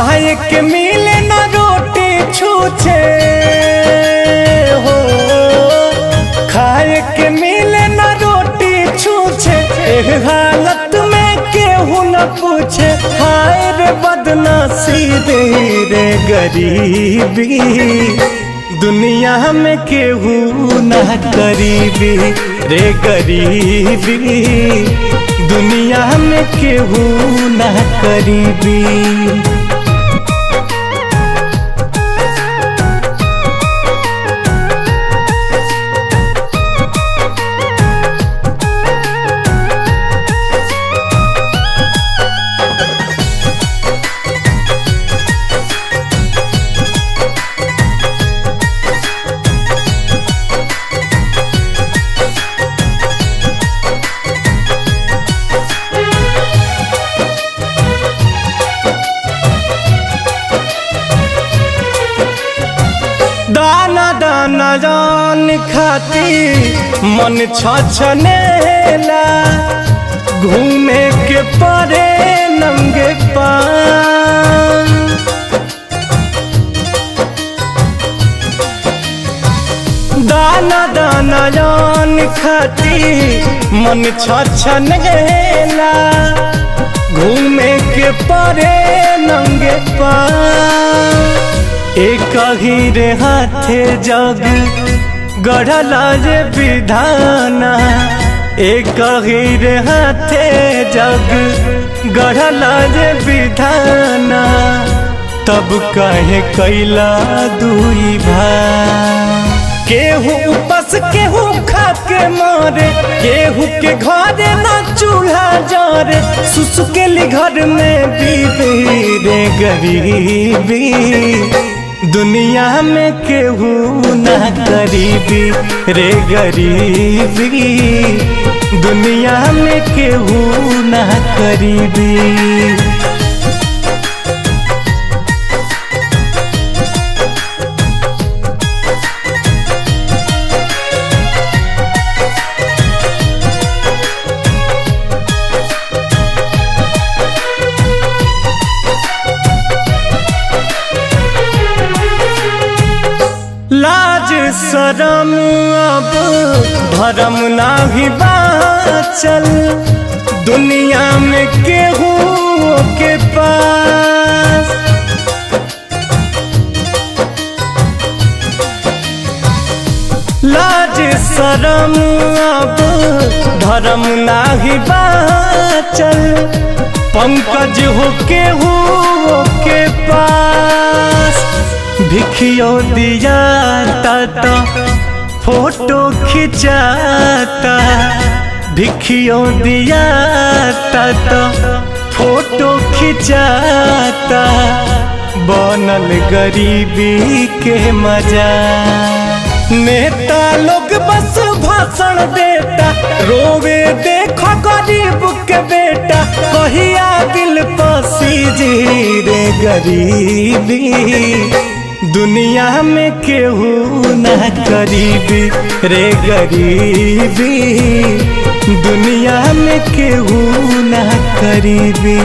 खाए के मिले न रोटी छूछे हो, खाए के मिले न रोटी छूछे, हालत में केहू न पूछे। हाय रे बदनसीबी रे गरीबी, दुनिया में केहू न करीबी रे गरीबी, दुनिया में केहू न करीबी। दाना दाना जान खाती मन छछनेला, घूमे के परे नंगे पाँव। दाना दाना जान खाती मन छछनेला, घूमे के परे नंगे पाँव। एक ही रे हाथे जग गढ़ला जे विधाना, एक ही रे हाथे जग गढ़ला जे विधाना, तब कहे कैला दुई भाई। केहू उपास केहू खा के मारे, केहू के घरे ना चूल्हा जरे, सुसुकेली घर में बीबी रे गरीबी, दुनिया में केहू ना करीबी रे गरीबी, दुनिया में केहू ना करीबी। लाज शरम अब धर्म नाही बाचल, दुनिया में केहू के पास। लाज शरम अब धर्म नाही बाचल, पंकज हो केहू के पास। भिखियो दिया ता फोटो खिंचाता, भिखियो दिया ता फोटो खिंचाता, बनल गरीबी के मजा। नेता लोग बस भाषण देता, रोवे देखो गरीब के बेटा, कहिया दिल पसीजी रे गरीबी, दुनिया में केहू ना करीबी रे गरीबी, दुनिया में केहू ना करीबी।